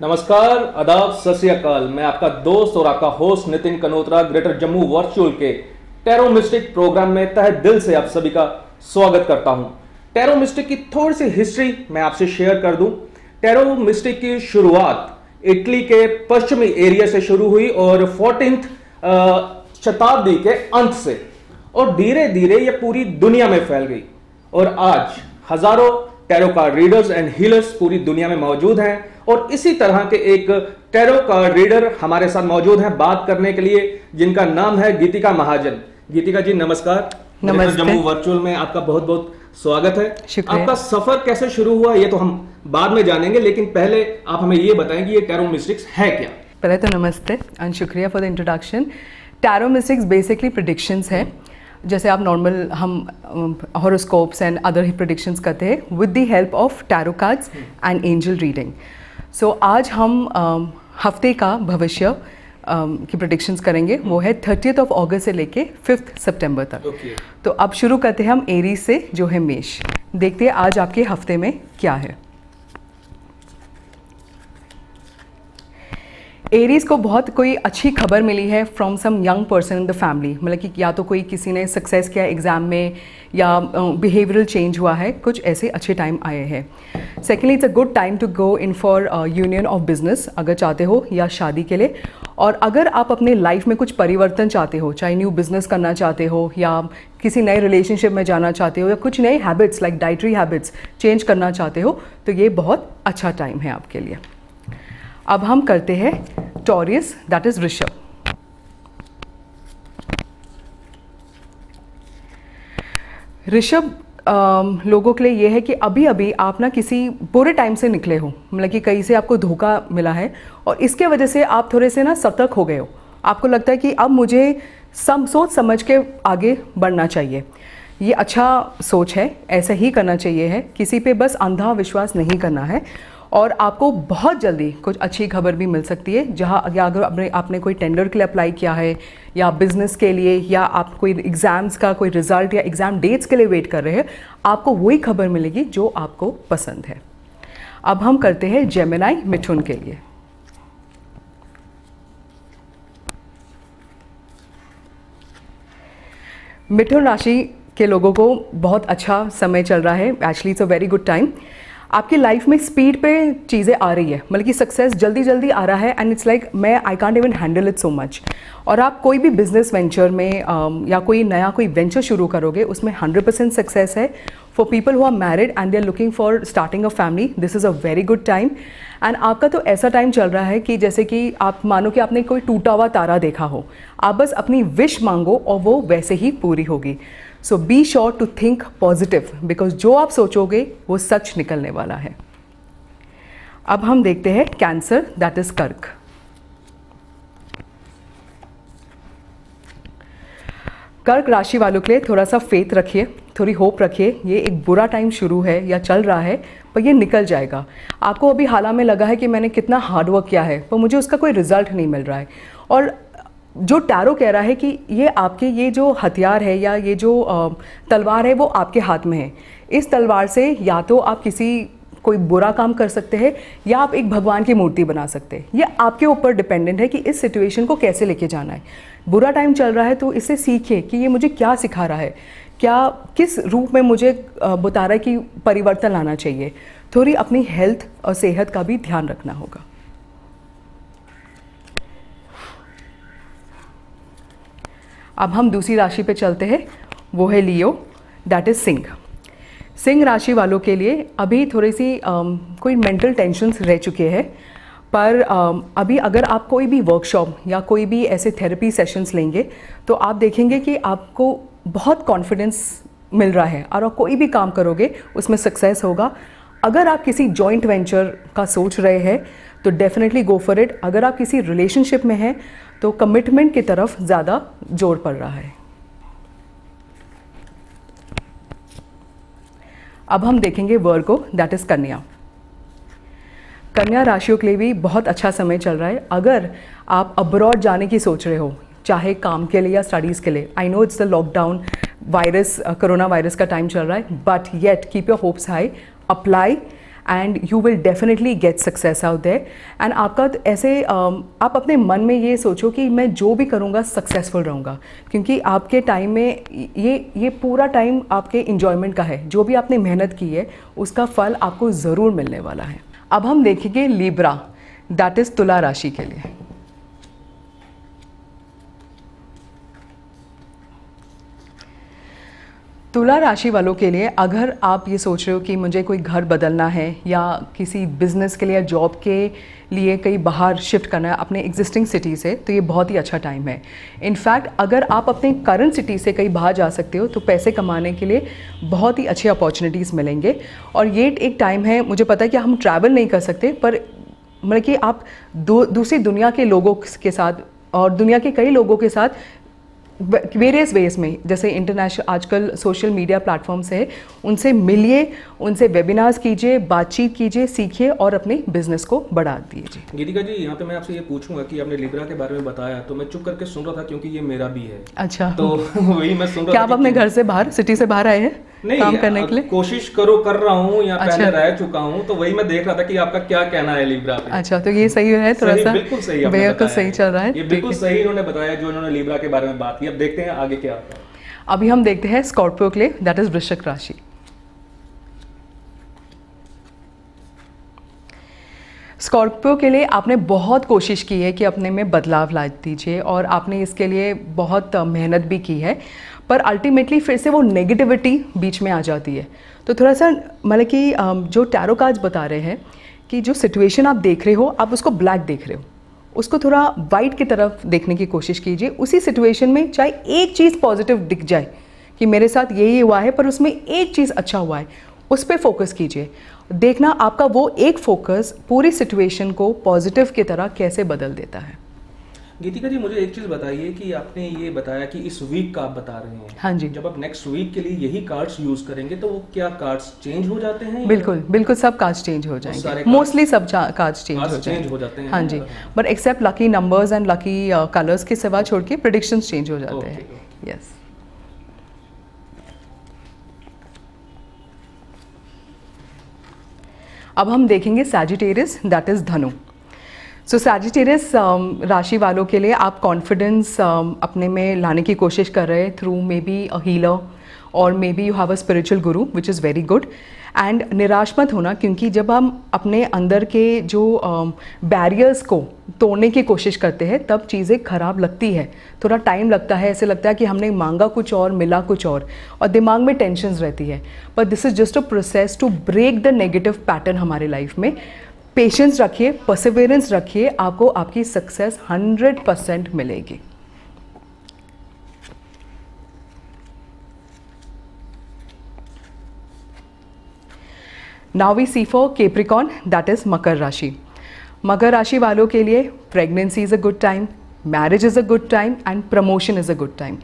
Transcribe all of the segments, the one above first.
नमस्कार, आदाब, सत श्री अकाल। मैं आपका दोस्त और आपका host Nitin Kanotra greater Jammu virtual के टैरो मिस्टिक प्रोग्राम में तहे दिल से आप सभी का स्वागत करता हूं। टैरो मिस्टिक की थोड़ी सी हिस्ट्री मैं आपसे शेयर कर दूं। टैरो मिस्टिक की शुरुआत इटली के पश्चिमी एरिया से शुरू हुई और 14th शताब्दी के अंत से, और धीरे धीरे यह पूरी दुनिया में फैल गई। और आज हजारों tarot card readers and healers पूरी दुनिया में मौजूद हैं। और इसी तरह के एक टैरो कार्ड रीडर हमारे साथ मौजूद हैं बात करने के लिए, जिनका नाम है गीतिका महाजन। गीतिका जी नमस्कार। नमस्ते। जम्मू वर्चुअल में आपका बहुत बहुत स्वागत है। शुक्रिया। आपका सफर कैसे शुरू हुआ ये तो हम बाद में जानेंगे, लेकिन पहले आप हमें ये बताएं कि ये टैरो मिस्टिक्स है क्या। पहले तो नमस्ते एंड शुक्रिया for the introduction. Tarot mystics basically predictions है। जैसे आप नॉर्मल हम हॉरोस्कोप्स एंड अदर ही प्रेडिक्शंस करते हैं with the help of tarot cards and angel reading. So आज हम हफ्ते का भविष्य की प्रेडिक्शंस करेंगे। वो है 30th of August से लेके 5th सितंबर तक। तो अब शुरू करते हैं हम एरीज से, जो है मेष। देखते हैं आज आपके हफ्ते में क्या है। एरीज को बहुत कोई अच्छी खबर मिली है from some young person in the family. मतलब कि या तो कोई किसी ने सक्सेस किया एग्जाम में या बिहेवियरल चेंज हुआ है, कुछ ऐसे अच्छे टाइम आए हैं। Secondly, it's a good time to go in for union of business अगर चाहते हो, या शादी के लिए। और अगर आप अपने लाइफ में कुछ परिवर्तन चाहते हो, चाहे न्यू बिजनेस करना चाहते हो या किसी नए रिलेशनशिप में जाना चाहते हो या कुछ नए habits like dietary habits change करना चाहते हो, तो ये बहुत अच्छा टाइम है आपके लिए। अब हम करते हैं टॉरियस, दैट इज वृषभ। ऋषभ लोगों के लिए ये है कि अभी अभी आप ना किसी बुरे टाइम से निकले हो, मतलब कि कहीं से आपको धोखा मिला है और इसके वजह से आप थोड़े से ना सतर्क हो गए हो। आपको लगता है कि अब मुझे सोच समझ के आगे बढ़ना चाहिए। ये अच्छा सोच है, ऐसा ही करना चाहिए है। किसी पे बस अंधा विश्वास नहीं करना है। और आपको बहुत जल्दी कुछ अच्छी खबर भी मिल सकती है, जहाँ अगर आपने कोई टेंडर के लिए अप्लाई किया है या बिजनेस के लिए, या आप कोई एग्ज़ाम्स का कोई रिजल्ट या एग्ज़ाम डेट्स के लिए वेट कर रहे हैं, आपको वही खबर मिलेगी जो आपको पसंद है। अब हम करते हैं जेमिनी, मिथुन के लिए। मिथुन राशि के लोगों को बहुत अच्छा समय चल रहा है। Actually it's a very good time. आपकी लाइफ में स्पीड पे चीज़ें आ रही है, मतलब कि सक्सेस जल्दी जल्दी आ रहा है एंड इट्स लाइक मैं I can't even handle it so much. और आप कोई भी बिजनेस वेंचर में या कोई नया कोई वेंचर शुरू करोगे, उसमें 100% सक्सेस है। For people who are married and they are looking for starting a family, this is a very good time. एंड आपका तो ऐसा टाइम चल रहा है कि जैसे कि आप मानो कि आपने कोई टूटा हुआ तारा देखा हो, आप बस अपनी विश मांगो और वो वैसे ही पूरी होगी। So be sure to think positive, because जो आप सोचोगे वो सच निकलने वाला है। अब हम देखते हैं कैंसर, दैट इज कर्क। कर्क राशि वालों के लिए थोड़ा सा फेथ रखिए, थोड़ी होप रखिए। ये एक बुरा टाइम शुरू है या चल रहा है, पर ये निकल जाएगा। आपको अभी हाल में लगा है कि मैंने कितना हार्ड वर्क किया है, पर मुझे उसका कोई रिजल्ट नहीं मिल रहा है। और जो टैरो कह रहा है कि ये आपके ये जो हथियार है या ये जो तलवार है वो आपके हाथ में है। इस तलवार से या तो आप कोई बुरा काम कर सकते हैं या आप एक भगवान की मूर्ति बना सकते हैं। ये आपके ऊपर डिपेंडेंट है कि इस सिचुएशन को कैसे लेके जाना है। बुरा टाइम चल रहा है तो इससे सीखिए कि ये मुझे क्या सिखा रहा है, क्या किस रूप में मुझे बता रहा है कि परिवर्तन लाना चाहिए। थोड़ी अपनी हेल्थ और सेहत का भी ध्यान रखना होगा। अब हम दूसरी राशि पे चलते हैं, वो है लियो, दैट इज सिंह। सिंह राशि वालों के लिए अभी थोड़ी सी कोई मेंटल टेंशन्स रह चुके हैं, पर अभी अगर आप कोई भी वर्कशॉप या कोई भी ऐसे थेरेपी सेशंस लेंगे तो आप देखेंगे कि आपको बहुत कॉन्फिडेंस मिल रहा है और आप कोई भी काम करोगे उसमें सक्सेस होगा। अगर आप किसी जॉइंट वेंचर का सोच रहे हैं तो डेफिनेटली गो फॉर इट। अगर आप किसी रिलेशनशिप में हैं तो कमिटमेंट की तरफ ज़्यादा जोर पड़ रहा है। अब हम देखेंगे वर्गो, दैट इज कन्या। कन्या राशियों के लिए भी बहुत अच्छा समय चल रहा है। अगर आप अब्रॉड जाने की सोच रहे हो, चाहे काम के लिए या स्टडीज़ के लिए, I know it's the lockdown virus, corona virus का टाइम चल रहा है, but yet keep your hopes high, apply and you will definitely get success out there. एंड आपका ऐसे आप अपने मन में ये सोचो कि मैं जो भी करूँगा सक्सेसफुल रहूँगा, क्योंकि आपके टाइम में ये पूरा टाइम आपके इन्जॉयमेंट का है। जो भी आपने मेहनत की है उसका फल आपको ज़रूर मिलने वाला है। अब हम देखेंगे लिब्रा, दैट इज़ तुला राशि के लिए। तुला राशि वालों के लिए अगर आप ये सोच रहे हो कि मुझे कोई घर बदलना है या किसी बिजनेस के लिए, जॉब के लिए कहीं बाहर शिफ्ट करना है अपने एग्जिस्टिंग सिटी से, तो ये बहुत ही अच्छा टाइम है। इनफैक्ट अगर आप अपने करंट सिटी से कहीं बाहर जा सकते हो तो पैसे कमाने के लिए बहुत ही अच्छे अपॉर्चुनिटीज़ मिलेंगे। और ये एक टाइम है, मुझे पता है कि हम ट्रैवल नहीं कर सकते, पर मतलब कि आप दूसरी दुनिया के लोगों के साथ और दुनिया के कई लोगों के साथ वेरियस वेज में, जैसे इंटरनेशनल आजकल सोशल मीडिया प्लेटफॉर्म्स है, उनसे मिलिए, उनसे वेबिनार्स कीजिए, बातचीत कीजिए, सीखिए और अपने बिजनेस को बढ़ा दीजिए। गीतिका जी, यहाँ पे मैं आपसे ये पूछूंगा कि आपने लिब्रा के बारे में बताया तो मैं चुप करके सुन रहा था क्योंकि ये मेरा भी है। अच्छा, तो वही मैं सुन रहा था। क्या आप अपने घर से बाहर, सिटी से बाहर आए हैं काम करने के लिए? कोशिश कर रहा हूँ या पहले रह चुका हूँ, तो वही मैं देख रहा था कि आपका क्या कहना है लिब्रा पे। अच्छा, तो ये सही है, थोड़ा सा बिल्कुल सही, बिल्कुल सही चल रहा है। ये बिल्कुल सही इन्होंने बताया जो इन्होंने लिब्रा के बारे में बात की। अब देखते हैं आगे क्या आता है। अभी हम देखते हैं स्कॉर्पियो के लिए, दैट इज वृश्चिक राशि। स्कॉर्पियो के लिए आपने बहुत कोशिश की है कि अपने में बदलाव ला दीजिए और आपने इसके लिए बहुत मेहनत भी की है, पर अल्टीमेटली फिर से वो नेगेटिविटी बीच में आ जाती है। तो थोड़ा सा मतलब कि जो टैरो कार्ड्स बता रहे हैं कि जो सिचुएशन आप देख रहे हो, आप उसको ब्लैक देख रहे हो, उसको थोड़ा वाइट की तरफ देखने की कोशिश कीजिए। उसी सिचुएशन में चाहे एक चीज़ पॉजिटिव दिख जाए कि मेरे साथ यही हुआ है, पर उसमें एक चीज़ अच्छा हुआ है, उस पर फोकस कीजिए। देखना आपका वो एक फोकस पूरी सिचुएशन को पॉजिटिव की तरह कैसे बदल देता है। गीतिका जी, मुझे एक चीज़ बताइए कि आपने ये बताया कि इस वीक का आप बता रहे हैं। हाँ जी। जब आप नेक्स्ट वीक के लिए यही कार्ड्स यूज करेंगे तो वो क्या कार्ड्स चेंज हो जाते हैं? बिल्कुल बिल्कुल, सब कार्ड्स चेंज हो जाएंगे, मोस्टली सब कार्ड्स चेंज हो जाते हैं। हाँ जी, but except lucky numbers and lucky colours के सिवा छोड़ के प्रेडिक्शंस चेंज हो जाते हैं। यस। अब हम देखेंगे सैजिटेरियस, दैट इज धनु। सो सैजिटेरियस राशि वालों के लिए आप कॉन्फिडेंस अपने में लाने की कोशिश कर रहे हैं through may be a healer और may be you have a spiritual guru which is very good. And निराश मत होना, क्योंकि जब हम अपने अंदर के जो बैरियर्स को तोड़ने की कोशिश करते हैं तब चीज़ें खराब लगती है, थोड़ा टाइम लगता है, ऐसे लगता है कि हमने मांगा कुछ और मिला कुछ और दिमाग में टेंशन्स रहती है। But this is just a process to break the negative pattern हमारे लाइफ में। पेशेंस रखिए, परसिवरेंस रखिए, आपको आपकी सक्सेस 100% मिलेगी। Now we see for Capricorn, that is Makar rashi. Makar राशि वालों के लिए pregnancy is a good time, marriage is a good time and promotion is a good time.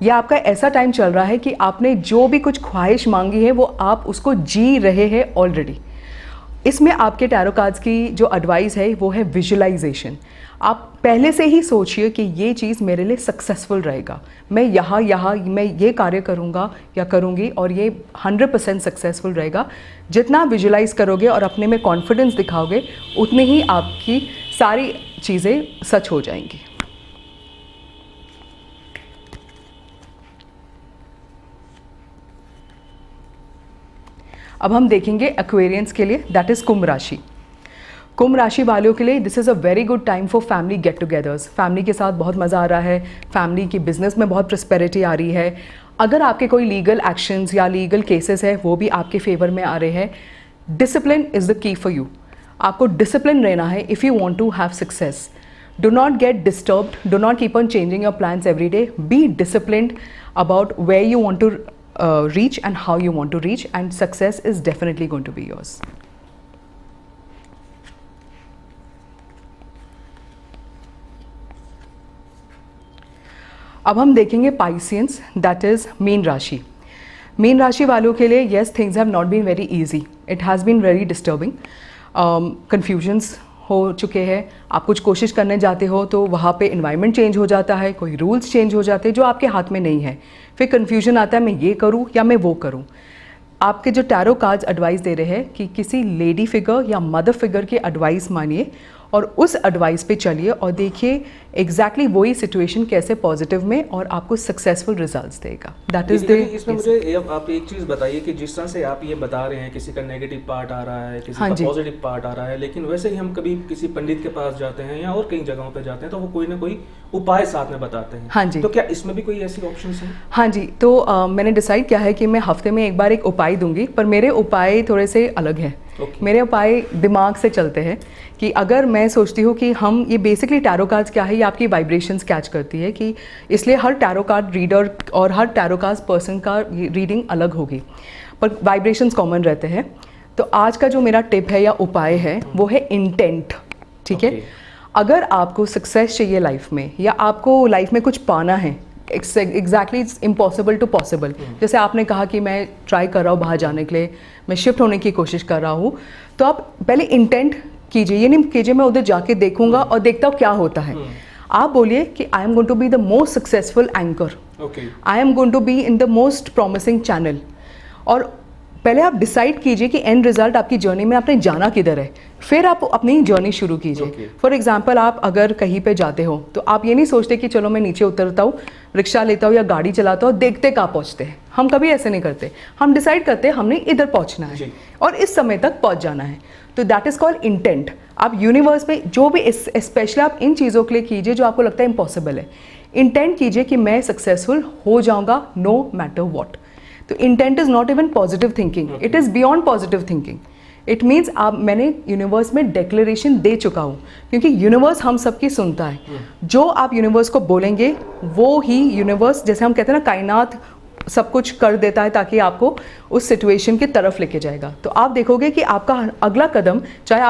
यह आपका ऐसा टाइम चल रहा है कि आपने जो भी कुछ ख्वाहिश मांगी है वो आप उसको जी रहे हैं ऑलरेडी। इसमें आपके टैरो कार्ड्स की जो एडवाइस है वो है विजुअलाइजेशन। आप पहले से ही सोचिए कि ये चीज़ मेरे लिए सक्सेसफुल रहेगा, मैं यहाँ मैं ये कार्य करूँगा या करूँगी और ये 100% सक्सेसफुल रहेगा। जितना विजुअलाइज करोगे और अपने में कॉन्फिडेंस दिखाओगे उतनी ही आपकी सारी चीज़ें सच हो जाएंगी। अब हम देखेंगे एक्वेरियंस के लिए, दैट इज़ कुंभ राशि। कुंभ राशि वालों के लिए this is a very good time for family get togethers. Family के साथ बहुत मज़ा आ रहा है, फैमिली की बिजनेस में बहुत प्रॉस्पेरिटी आ रही है। अगर आपके कोई लीगल एक्शंस या लीगल केसेस है वो भी आपके फेवर में आ रहे हैं। Discipline is the key for you. आपको डिसिप्लिन रहना है if you want to have success. Do not get disturbed, do not keep on changing your plans every day. Be disciplined about where you want to reach and how you want to reach, and success is definitely going to be yours. अब हम देखेंगे Pisceans, that is mean राशि। Mean राशि वालों के लिए yes, things have not been very easy. It has been very disturbing. Confusions हो चुके हैं। आप कुछ कोशिश करने जाते हो तो वहाँ पे इन्वायरमेंट चेंज हो जाता है, कोई रूल्स चेंज हो जाते हैं जो आपके हाथ में नहीं है। फिर कन्फ्यूजन आता है मैं ये करूँ या मैं वो करूँ। आपके जो टैरो कार्ड्स एडवाइस दे रहे हैं कि किसी लेडी फिगर या मदर फिगर की एडवाइस मानिए और उस एडवाइस पे चलिए और देखिए एग्जैक्टली वही सिचुएशन कैसे पॉजिटिव में और आपको सक्सेसफुल रिजल्ट्स देगा। That is the. इसमें मुझे आप एक चीज़ बताइए कि जिस तरह से आप ये बता रहे हैं, किसी का नेगेटिव पार्ट आ रहा है, किसी का पॉजिटिव पार्ट आ रहा है, लेकिन वैसे ही हम कभी किसी पंडित के पास जाते हैं या और कई जगहों पे जाते हैं तो वो कोई ना कोई उपाय साथ में बताते हैं। हाँ जी। तो क्या इसमें भी कोई ऐसी ऑप्शन है? हाँ जी। तो मैंने डिसाइड किया है कि मैं हफ्ते में एक बार एक उपाय दूंगी, पर मेरे उपाय थोड़े से अलग हैं। मेरे उपाय दिमाग से चलते हैं कि अगर मैं सोचती हूँ कि हम ये बेसिकली टैरो कार्ड्स क्या है, ये आपकी वाइब्रेशंस कैच करती है कि इसलिए हर टैरो कार्ड रीडर और हर टैरो कार्ड पर्सन का रीडिंग अलग होगी, पर वाइब्रेशंस कॉमन रहते हैं। तो आज का जो मेरा टिप है या उपाय है वो है इंटेंट। ठीक है, अगर आपको सक्सेस चाहिए लाइफ में या आपको लाइफ में कुछ पाना है, exactly it's impossible to possible. जैसे आपने कहा कि मैं ट्राई कर रहा हूँ बाहर जाने के लिए, मैं शिफ्ट होने की कोशिश कर रहा हूँ, तो आप पहले इंटेंट कीजिए। ये नहीं कीजिए मैं उधर जाके देखूंगा और देखता हूँ क्या होता है। आप बोलिए कि I am going to be the most successful anchor, I am going to be in the most promising channel. और पहले आप डिसाइड कीजिए कि एंड रिजल्ट आपकी जर्नी में आपने जाना किधर है, फिर आप अपनी जर्नी शुरू कीजिए। फॉर एग्जाम्पल आप अगर कहीं पे जाते हो तो आप ये नहीं सोचते कि चलो मैं नीचे उतरता हूँ, रिक्शा लेता हूँ या गाड़ी चलाता हूँ, देखते कहाँ पहुँचते हैं। हम कभी ऐसे नहीं करते, हम डिसाइड करते हैं हमने इधर पहुँचना है और इस समय तक पहुँच जाना है। तो दैट इज़ कॉल्ड इंटेंट। आप यूनिवर्स में जो भी स्पेशली आप इन चीज़ों के लिए कीजिए जो आपको लगता है इम्पॉसिबल है। इंटेंट कीजिए कि मैं सक्सेसफुल हो जाऊँगा नो मैटर वॉट। तो intent is not even positive thinking, it is beyond positive thinking. It means आप मैंने यूनिवर्स में डिक्लेरेशन दे चुका हूँ, क्योंकि यूनिवर्स हम सबकी सुनता है। जो आप यूनिवर्स को बोलेंगे वो ही यूनिवर्स, जैसे हम कहते हैं ना कायनात सब कुछ कर देता है ताकि आपको उस सिचुएशन की तरफ लेके जाएगा। तो आप देखोगे कि आपका अगला कदम, चाहे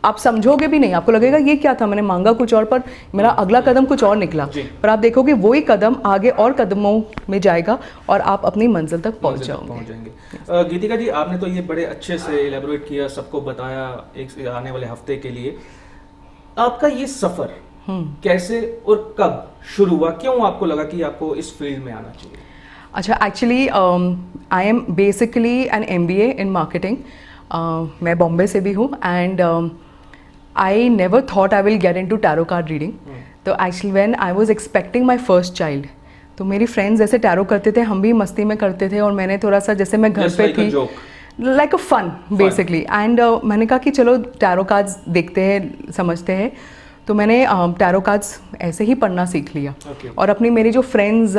आप समझोगे भी नहीं, आपको लगेगा ये क्या था, मैंने मांगा कुछ और पर मेरा अगला कदम कुछ और निकला, पर आप देखोगे वही कदम आगे और कदमों में जाएगा और आप अपनी मंजिल तक पहुंच जाओगे। गीतिका जी, आपने तो ये बड़े अच्छे से इलेबोरेट किया, सबको बताया एक आने वाले हफ्ते के लिए। आपका ये सफर कैसे और कब शुरू हुआ? क्यों आपको लगा कि आपको इस फील्ड में आना चाहिए? अच्छा, actually I am basically an MBA in marketing. मैं बॉम्बे से भी हूँ and I never thought I will get into tarot card reading. तो actually when I was expecting my first child, तो मेरी फ्रेंड्स जैसे टैरो करते थे हम भी मस्ती में करते थे और मैंने थोड़ा सा जैसे मैं घर पे थी like a fun basically, and मैंने कहा कि चलो टैरो कार्ड्स देखते हैं समझते हैं। तो मैंने टैरो कार्ड्स ऐसे ही पढ़ना सीख लिया और अपनी मेरी जो फ्रेंड्स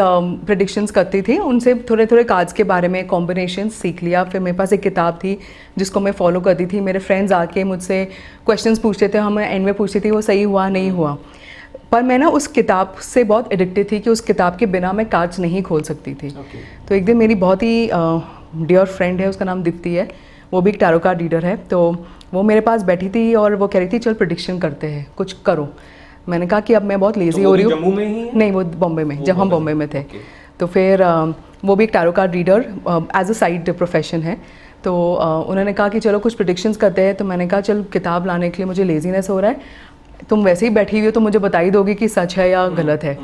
प्रेडिक्शंस करती थी उनसे थोड़े थोड़े कार्ड्स के बारे में कॉम्बिनेशन सीख लिया। फिर मेरे पास एक किताब थी जिसको मैं फॉलो करती थी। मेरे फ्रेंड्स आके मुझसे क्वेश्चंस पूछते थे, हम एंड में पूछती थी वो सही हुआ नहीं हुआ। पर मैं ना उस किताब से बहुत एडिक्टेड थी कि उस किताब के बिना मैं कार्ड्स नहीं खोल सकती थी। तो एक दिन मेरी बहुत ही डियर फ्रेंड है, उसका नाम दीप्ति है, वो भी एक टैरो कार्ड रीडर है, तो वो मेरे पास बैठी थी और वो कह रही थी चल प्रेडिक्शन करते हैं, कुछ करो। मैंने कहा कि अब मैं बहुत लेजी हो रही हूँ। जम्मू में ही है? नहीं, वो बॉम्बे में, जब हम बॉम्बे में थे। तो फिर वो भी एक tarot card reader as a side profession है। तो उन्होंने कहा कि चलो कुछ प्रेडिक्शंस करते हैं। तो मैंने कहा चल किताब लाने के लिए मुझे लेजीनेस हो रहा है, तुम वैसे ही बैठी हुई हो तो मुझे बता ही दोगी कि सच है या गलत है।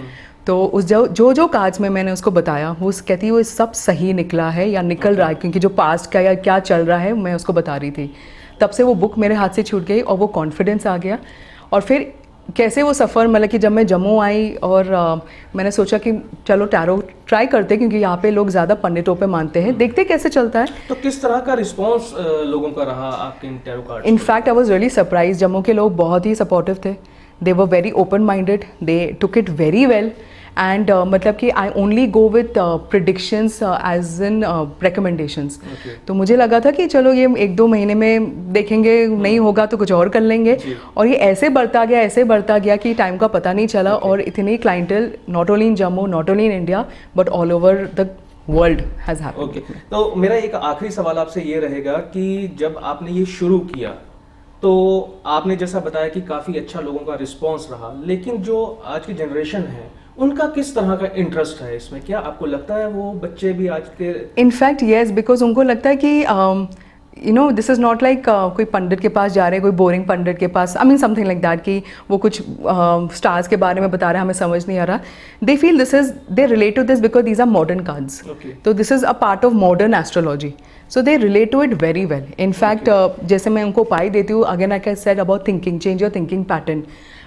तो उस जो कार्ड्स में मैंने उसको बताया वो कहती है वो सब सही निकला है या निकल रहा है, क्योंकि जो पास्ट का या क्या चल रहा है मैं उसको बता रही थी। तब से वो बुक मेरे हाथ से छूट गई और वो कॉन्फिडेंस आ गया। और फिर कैसे वो सफ़र, मतलब कि जब मैं जम्मू आई और मैंने सोचा कि चलो टैरो ट्राई करते, क्योंकि यहाँ पे लोग ज़्यादा पंडितों पे मानते हैं, देखते कैसे चलता है। तो किस तरह का रिस्पॉन्स लोगों का रहा आपके इन tarot cards? In fact I was really surprise. Jammu के लोग बहुत ही सपोर्टिव थे, they were very open minded, they took it very well and मतलब कि I only go with predictions as in recommendations. तो मुझे लगा था कि चलो ये 1-2 महीने में देखेंगे, नहीं होगा तो कुछ और कर लेंगे। और ये ऐसे बढ़ता गया कि टाइम का पता नहीं चला। और इतनी clientele not only in Jammu, not only in India, but all over the world has happened. तो मेरा एक आखिरी सवाल आपसे ये रहेगा कि जब आपने ये शुरू किया तो आपने जैसा बताया कि काफ़ी अच्छा लोगों का रिस्पॉन्स रहा, लेकिन जो आज की जनरेशन है उनका किस तरह का इंटरेस्ट है इसमें? क्या आपको लगता है वो बच्चे भी आज के? इनफैक्ट येस, बिकॉज उनको लगता है कि you know this is not like कोई पंडित के पास जा रहे हैं, कोई बोरिंग पंडित के पास, I mean something like that कि वो कुछ स्टार्स के बारे में बता रहे हैं, हमें समझ नहीं आ रहा. They feel this is, they relate to this because these are modern cards. तो this is a part of modern astrology. So they relate to it very well. In fact जैसे मैं उनको उपाय देती हूँ, again I can said about thinking, change your thinking pattern,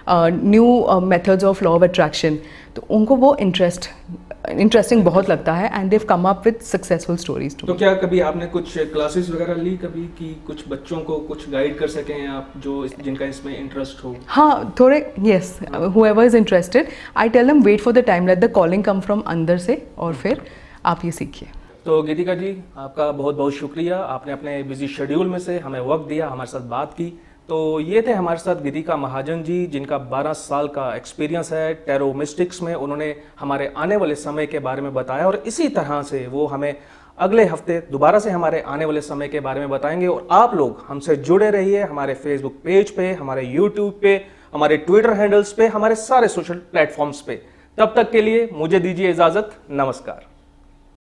new methods of law of attraction, तो उनको वो interesting बहुत लगता है and they come up with successful stories. तो क्या कभी आपने कुछ क्लासेस वगैरह ली कभी कि कुछ बच्चों को कुछ गाइड कर सकें आप, जो जिनका इसमें इंटरेस्ट हो? हाँ, थोड़े, yes, whoever is interested, I tell them wait for the time, let the calling come from अंदर से, और फिर आप ये सीखिए. तो गीतिका जी, आपका बहुत बहुत शुक्रिया, आपने अपने बिजी शेड्यूल में से हमें वक्त दिया, हमारे साथ बात की. तो ये थे हमारे साथ गीतिका महाजन जी, जिनका 12 साल का एक्सपीरियंस है टैरो मिस्टिक्स में. उन्होंने हमारे आने वाले समय के बारे में बताया और इसी तरह से वो हमें अगले हफ्ते दोबारा से हमारे आने वाले समय के बारे में बताएंगे. और आप लोग हमसे जुड़े रहिए हमारे फेसबुक पेज पे, हमारे यूट्यूब पे, हमारे ट्विटर हैंडल्स पे, हमारे सारे सोशल प्लेटफॉर्म्स पे. तब तक के लिए मुझे दीजिए इजाजत. नमस्कार.